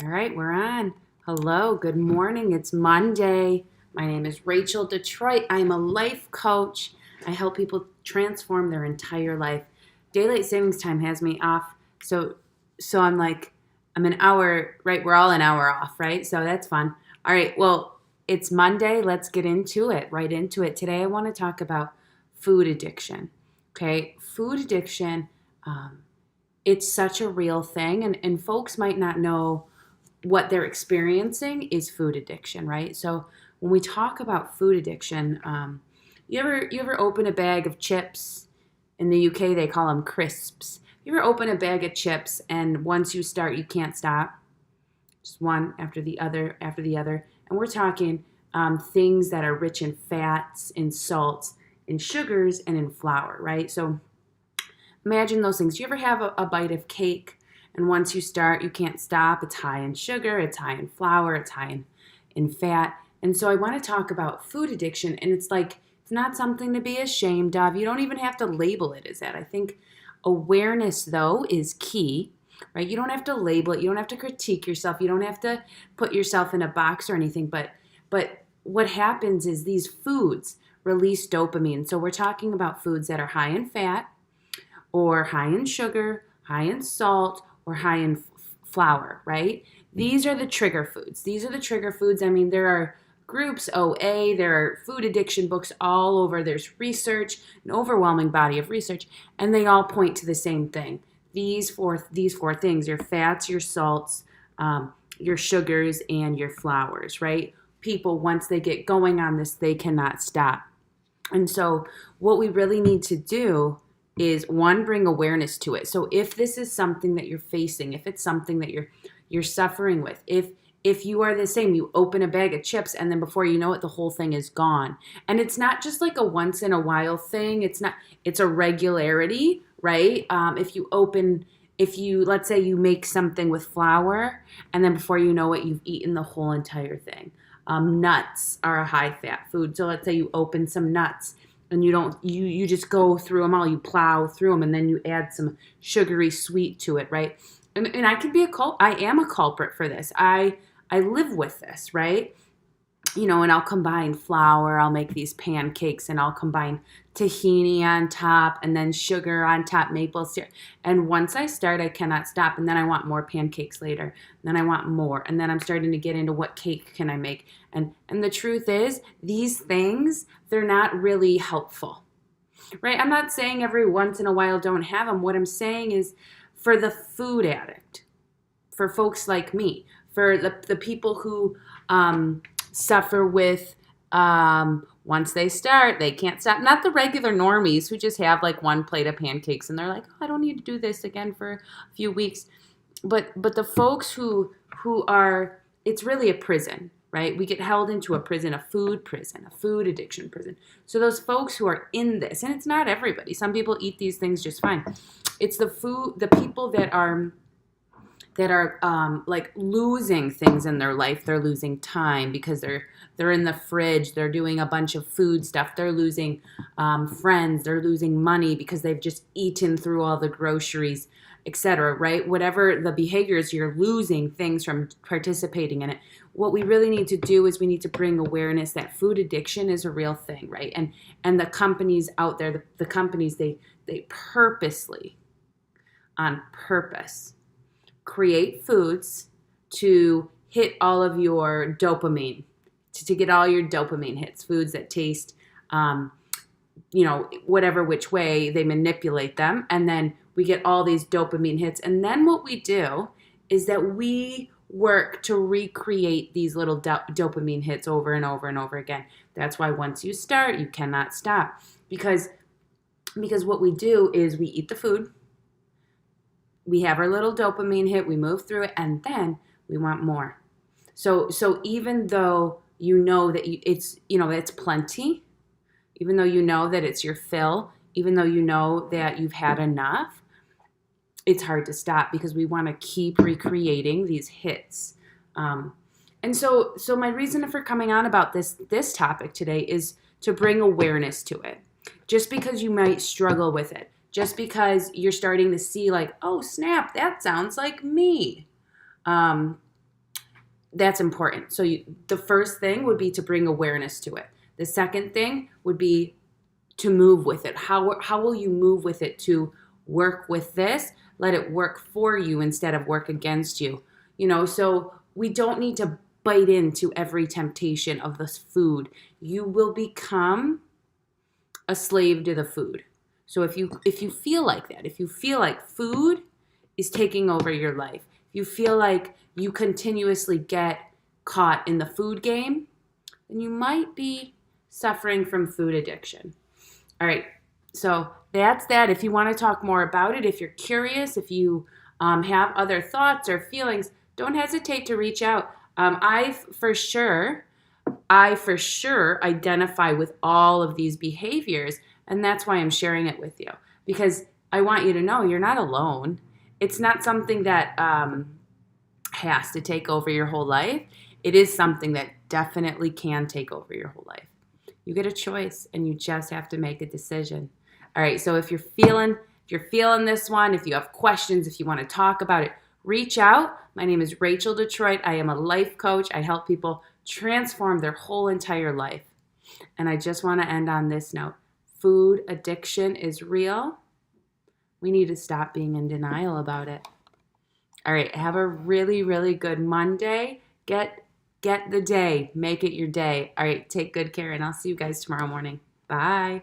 All right, we're on. Hello, good morning. It's Monday. My name is Rachel Detroit. I'm a life coach. I help people transform their entire life. Daylight savings time has me off, so I'm an hour, right? We're all an hour off, right? So that's fun. All right, well, it's Monday. Let's get into it, right into it. Today I want to talk about food addiction. Okay, food addiction, it's such a real thing, and folks might not know what they're experiencing is food addiction, right? So when we talk about food addiction, you ever open a bag of chips? In the UK, they call them crisps. You ever open a bag of chips and once you start, you can't stop? Just one after the other. And we're talking things that are rich in fats, in salts, in sugars, and in flour, right? So imagine those things. Do you ever have a bite of cake and once you start, you can't stop? It's high in sugar, it's high in flour, it's high in fat. And so I want to talk about food addiction, and it's not something to be ashamed of. You don't even have to label it as that. I think awareness, though, is key, right? You don't have to label it. You don't have to critique yourself. You don't have to put yourself in a box or anything. But what happens is these foods release dopamine. So we're talking about foods that are high in fat or high in sugar, high in salt, or high in flour, right? These are the trigger foods. These are the trigger foods. I mean, there are groups, OA, there are food addiction books all over. There's research, an overwhelming body of research, and they all point to the same thing. These four things: your fats, your salts, your sugars, and your flours, right? People, once they get going on this, they cannot stop. And so what we really need to do is, one, bring awareness to it. So if this is something that you're facing, if it's something that you're suffering with, if you are the same, you open a bag of chips and then before you know it, the whole thing is gone. And it's not just like a once in a while thing. It's a regularity, right? Let's say you make something with flour and then before you know it, you've eaten the whole entire thing. Nuts are a high fat food. So let's say you open some nuts and you just go through them all, you plow through them, and then you add some sugary sweet to it, right? And I am a culprit for this. I live with this, right? And I'll combine flour, I'll make these pancakes, and I'll combine tahini on top and then sugar on top, maple syrup. And once I start, I cannot stop. And then I want more pancakes later. And then I want more. And then I'm starting to get into what cake can I make. And the truth is, these things, they're not really helpful, right? I'm not saying every once in a while don't have them. What I'm saying is, for the food addict, for folks like me, for the people who suffer with once they start, they can't stop. Not the regular normies who just have like one plate of pancakes and they're like, oh, I don't need to do this again for a few weeks. But the folks who are, it's really a prison, right? We get held into a prison, a food addiction prison. So those folks who are in this, and it's not everybody. Some people eat these things just fine. It's the people that are like losing things in their life. They're losing time because they're in the fridge. They're doing a bunch of food stuff. They're losing friends. They're losing money because they've just eaten through all the groceries, etc. Right? Whatever the behaviors, you're losing things from participating in it. What we really need to do is we need to bring awareness that food addiction is a real thing, right? And the companies out there, the companies, they purposely, on purpose, create foods to hit all of your dopamine, to get all your dopamine hits, foods that taste, whatever which way they manipulate them. And then we get all these dopamine hits. And then what we do is that we work to recreate these little dopamine hits over and over and over again. That's why once you start, you cannot stop. Because what we do is we eat the food, we have our little dopamine hit, we move through it, and then we want more. So even though you know that it's plenty, even though you know that it's your fill, even though you know that you've had enough, it's hard to stop because we want to keep recreating these hits. And so my reason for coming on about this topic today is to bring awareness to it. Just because you might struggle with it, just because you're starting to see like, oh snap, that sounds like me. that's important. So the first thing would be to bring awareness to it. The second thing would be to move with it. How will you move with it to work with this? Let it work for you instead of work against you. So we don't need to bite into every temptation of this food. You will become a slave to the food. So if you feel like that, if you feel like food is taking over your life, if you feel like you continuously get caught in the food game, then you might be suffering from food addiction. All right, so that's that. If you want to talk more about it, if you're curious, if you have other thoughts or feelings, don't hesitate to reach out. I for sure identify with all of these behaviors, and that's why I'm sharing it with you, because I want you to know you're not alone. It's not something that has to take over your whole life. It is something that definitely can take over your whole life. You get a choice, and you just have to make a decision. All right, so if you're feeling this one, if you have questions, if you want to talk about it, reach out. My name is Rachel Detroit. I am a life coach. I help people transform their whole entire life. And I just want to end on this note. Food addiction is real. We need to stop being in denial about it. All right, have a really, really good Monday. Get the day. Make it your day. All right, take good care, and I'll see you guys tomorrow morning. Bye.